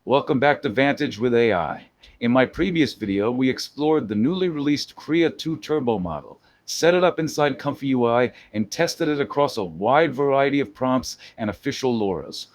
Welcome back to Vantage with AI. In my previous video, we explored the newly released Krea 2 Turbo model, set it up inside ComfyUI, and tested it across a wide variety of prompts and official LoRa's.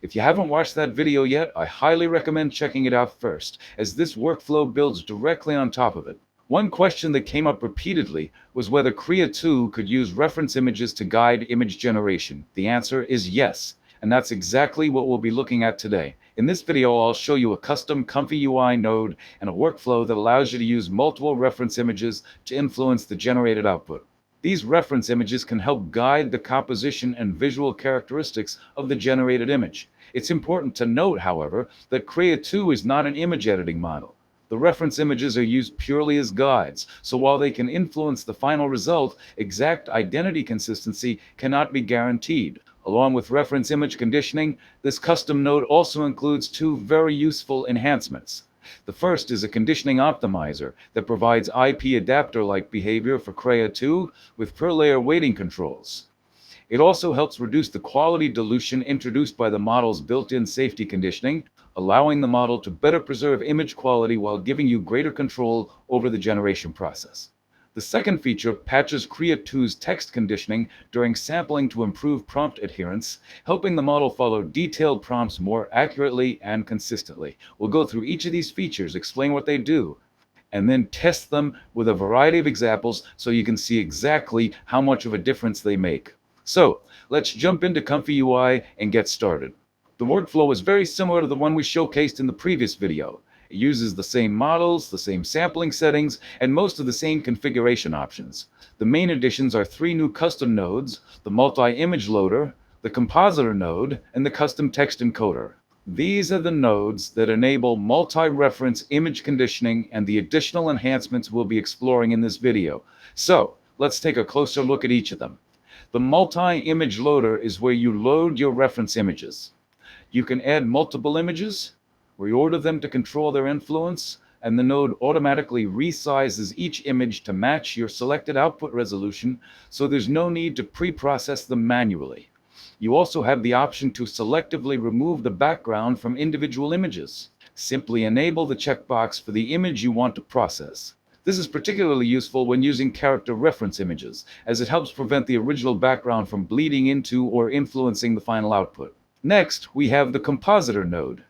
If you haven't watched that video yet, I highly recommend checking it out first, as this workflow builds directly on top of it. One question that came up repeatedly was whether Krea 2 could use reference images to guide image generation. The answer is yes, and that's exactly what we'll be looking at today. In this video, I'll show you a custom ComfyUI node and a workflow that allows you to use multiple reference images to influence the generated output. These reference images can help guide the composition and visual characteristics of the generated image. It's important to note, however, that Krea 2 is not an image editing model. The reference images are used purely as guides, so while they can influence the final result, exact identity consistency cannot be guaranteed. Along with reference image conditioning, this custom node also includes two very useful enhancements. The first is a conditioning optimizer that provides IP adapter-like behavior for Krea 2 with per-layer weighting controls. It also helps reduce the quality dilution introduced by the model's built-in safety conditioning, allowing the model to better preserve image quality while giving you greater control over the generation process. The second feature patches Krea 2's text conditioning during sampling to improve prompt adherence, helping the model follow detailed prompts more accurately and consistently. We'll go through each of these features, explain what they do, and then test them with a variety of examples so you can see exactly how much of a difference they make. So, let's jump into ComfyUI and get started. The workflow is very similar to the one we showcased in the previous video. It uses the same models, the same sampling settings, and most of the same configuration options. The main additions are three new custom nodes: the multi-image loader, the compositor node, and the custom text encoder. These are the nodes that enable multi-reference image conditioning and the additional enhancements we'll be exploring in this video. So, let's take a closer look at each of them. The multi-image loader is where you load your reference images. You can add multiple images, reorder them to control their influence, and the node automatically resizes each image to match your selected output resolution, so there's no need to pre-process them manually. You also have the option to selectively remove the background from individual images. Simply enable the checkbox for the image you want to process. This is particularly useful when using character reference images, as it helps prevent the original background from bleeding into or influencing the final output. Next, we have the compositor node.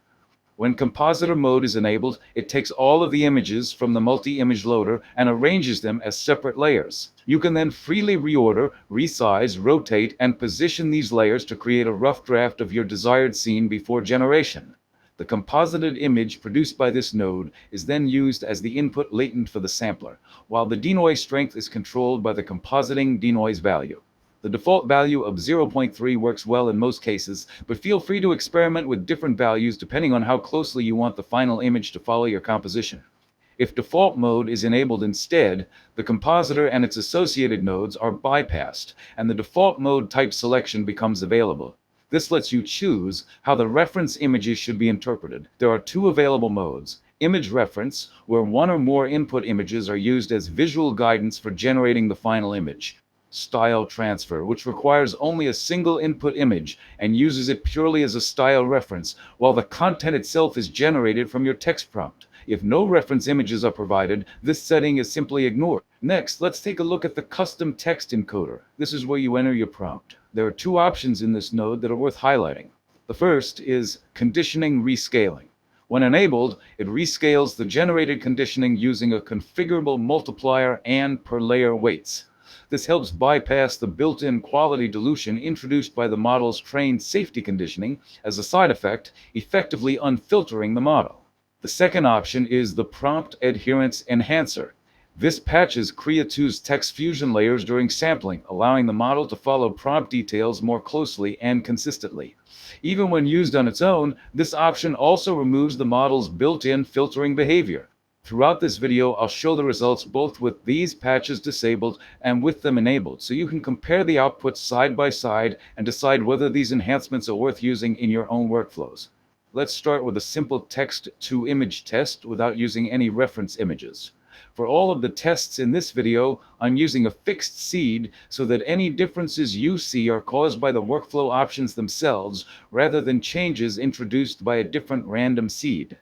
When compositor mode is enabled, it takes all of the images from the multi-image loader and arranges them as separate layers. You can then freely reorder, resize, rotate, and position these layers to create a rough draft of your desired scene before generation. The composited image produced by this node is then used as the input latent for the sampler, while the denoise strength is controlled by the compositing denoise value. The default value of 0.3 works well in most cases, but feel free to experiment with different values depending on how closely you want the final image to follow your composition. If default mode is enabled instead, the compositor and its associated nodes are bypassed, and the default mode type selection becomes available. This lets you choose how the reference images should be interpreted. There are two available modes: image reference, where one or more input images are used as visual guidance for generating the final image; style transfer, which requires only a single input image and uses it purely as a style reference, while the content itself is generated from your text prompt. If no reference images are provided, this setting is simply ignored. Next, let's take a look at the custom text encoder. This is where you enter your prompt. There are two options in this node that are worth highlighting. The first is conditioning rescaling. When enabled, it rescales the generated conditioning using a configurable multiplier and per-layer weights. This helps bypass the built-in quality dilution introduced by the model's trained safety conditioning as a side effect, effectively unfiltering the model. The second option is the prompt adherence enhancer. This patches Krea 2's text fusion layers during sampling, allowing the model to follow prompt details more closely and consistently. Even when used on its own, this option also removes the model's built-in filtering behavior. Throughout this video, I'll show the results both with these patches disabled and with them enabled, so you can compare the outputs side by side and decide whether these enhancements are worth using in your own workflows. Let's start with a simple text-to-image test without using any reference images. For all of the tests in this video, I'm using a fixed seed so that any differences you see are caused by the workflow options themselves rather than changes introduced by a different random seed.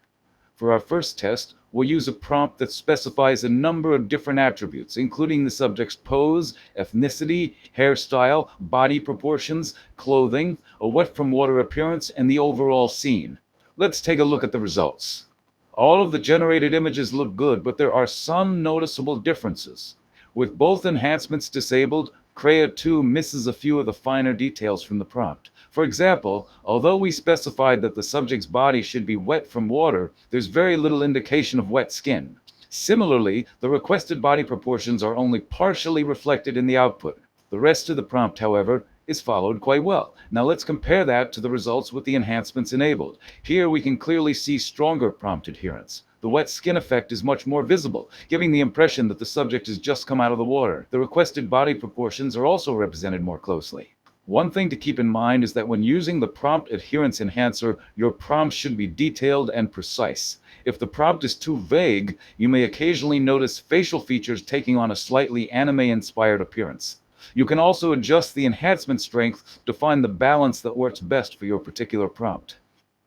For our first test, we'll use a prompt that specifies a number of different attributes, including the subject's pose, ethnicity, hairstyle, body proportions, clothing, a wet-from-water appearance, and the overall scene. Let's take a look at the results. All of the generated images look good, but there are some noticeable differences. With both enhancements disabled, Krea 2 misses a few of the finer details from the prompt. For example, although we specified that the subject's body should be wet from water, there's very little indication of wet skin. Similarly, the requested body proportions are only partially reflected in the output. The rest of the prompt, however, is followed quite well. Now let's compare that to the results with the enhancements enabled. Here we can clearly see stronger prompt adherence. The wet skin effect is much more visible, giving the impression that the subject has just come out of the water. The requested body proportions are also represented more closely. One thing to keep in mind is that when using the prompt adherence enhancer, your prompt should be detailed and precise. If the prompt is too vague, you may occasionally notice facial features taking on a slightly anime-inspired appearance. You can also adjust the enhancement strength to find the balance that works best for your particular prompt.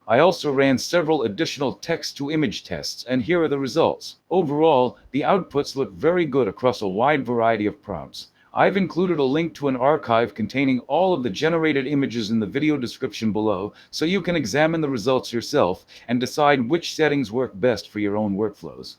I also ran several additional text-to-image tests, and here are the results. Overall, the outputs look very good across a wide variety of prompts. I've included a link to an archive containing all of the generated images in the video description below, so you can examine the results yourself and decide which settings work best for your own workflows.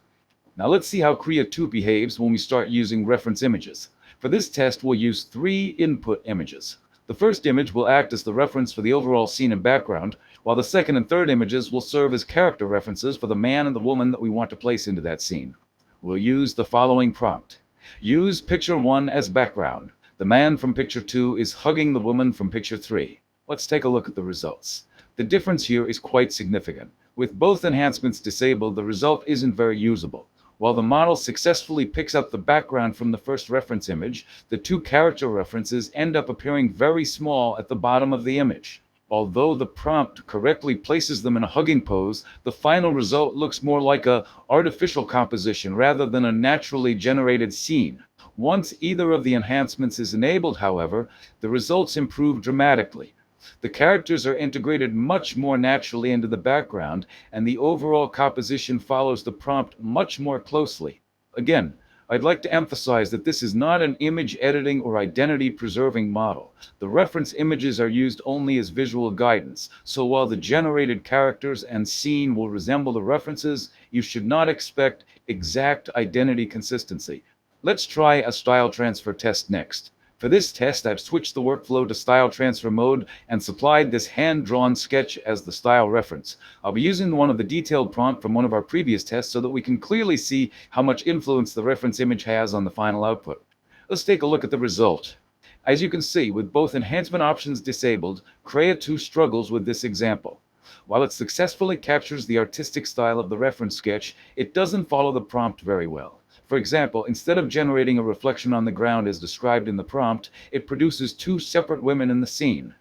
Now let's see how Krea 2 behaves when we start using reference images. For this test, we'll use 3 input images. The first image will act as the reference for the overall scene and background, while the second and third images will serve as character references for the man and the woman that we want to place into that scene. We'll use the following prompt. Use picture 1 as background. The man from picture 2 is hugging the woman from picture 3. Let's take a look at the results. The difference here is quite significant. With both enhancements disabled, the result isn't very usable. While the model successfully picks up the background from the first reference image, the 2 character references end up appearing very small at the bottom of the image. Although the prompt correctly places them in a hugging pose, the final result looks more like an artificial composition rather than a naturally generated scene. Once either of the enhancements is enabled, however, the results improve dramatically. The characters are integrated much more naturally into the background, and the overall composition follows the prompt much more closely. Again, I'd like to emphasize that this is not an image editing or identity preserving model. The reference images are used only as visual guidance, so while the generated characters and scene will resemble the references, you should not expect exact identity consistency. Let's try a style transfer test next. For this test, I've switched the workflow to style transfer mode and supplied this hand-drawn sketch as the style reference. I'll be using one of the detailed prompt from one of our previous tests so that we can clearly see how much influence the reference image has on the final output. Let's take a look at the result. As you can see, with both enhancement options disabled, Krea 2 struggles with this example. While it successfully captures the artistic style of the reference sketch, it doesn't follow the prompt very well. For example, instead of generating a reflection on the ground as described in the prompt, it produces 2 separate women in the scene.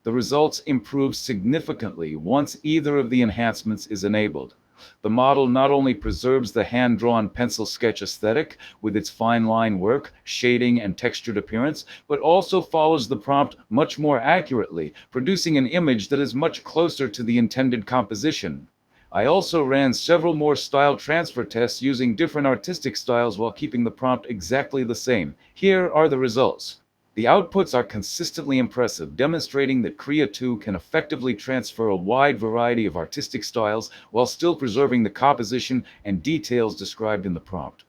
The results improve significantly once either of the enhancements is enabled. The model not only preserves the hand-drawn pencil sketch aesthetic with its fine line work, shading, and textured appearance, but also follows the prompt much more accurately, producing an image that is much closer to the intended composition. I also ran several more style transfer tests using different artistic styles while keeping the prompt exactly the same. Here are the results. The outputs are consistently impressive, demonstrating that Krea 2 can effectively transfer a wide variety of artistic styles while still preserving the composition and details described in the prompt.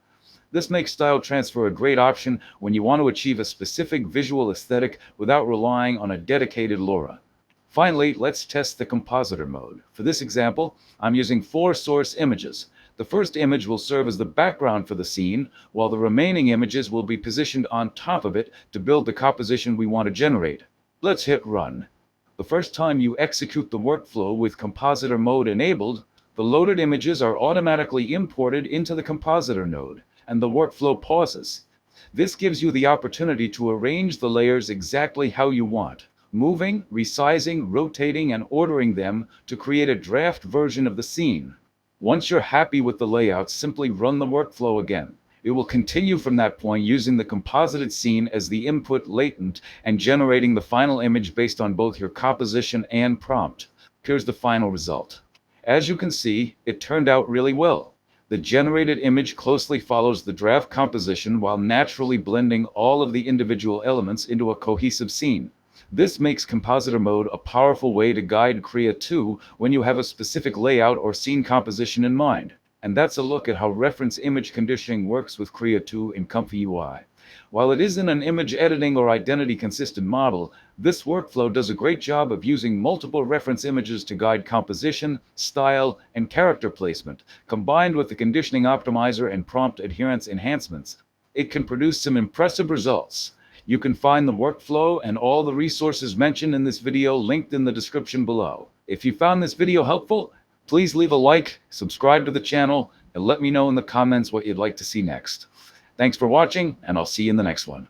This makes style transfer a great option when you want to achieve a specific visual aesthetic without relying on a dedicated LoRa. Finally, let's test the compositor mode. For this example, I'm using 4 source images. The first image will serve as the background for the scene, while the remaining images will be positioned on top of it to build the composition we want to generate. Let's hit run. The first time you execute the workflow with compositor mode enabled, the loaded images are automatically imported into the compositor node, and the workflow pauses. This gives you the opportunity to arrange the layers exactly how you want, moving, resizing, rotating, and ordering them to create a draft version of the scene. Once you're happy with the layout, simply run the workflow again. It will continue from that point using the composited scene as the input latent and generating the final image based on both your composition and prompt. Here's the final result. As you can see, it turned out really well. The generated image closely follows the draft composition while naturally blending all of the individual elements into a cohesive scene. This makes Compositor mode a powerful way to guide Krea 2 when you have a specific layout or scene composition in mind. And that's a look at how reference image conditioning works with Krea 2 in ComfyUI. While it isn't an image editing or identity consistent model, this workflow does a great job of using multiple reference images to guide composition, style, and character placement. Combined with the conditioning optimizer and prompt adherence enhancements, it can produce some impressive results. You can find the workflow and all the resources mentioned in this video linked in the description below. If you found this video helpful, please leave a like, subscribe to the channel, and let me know in the comments what you'd like to see next. Thanks for watching, and I'll see you in the next one.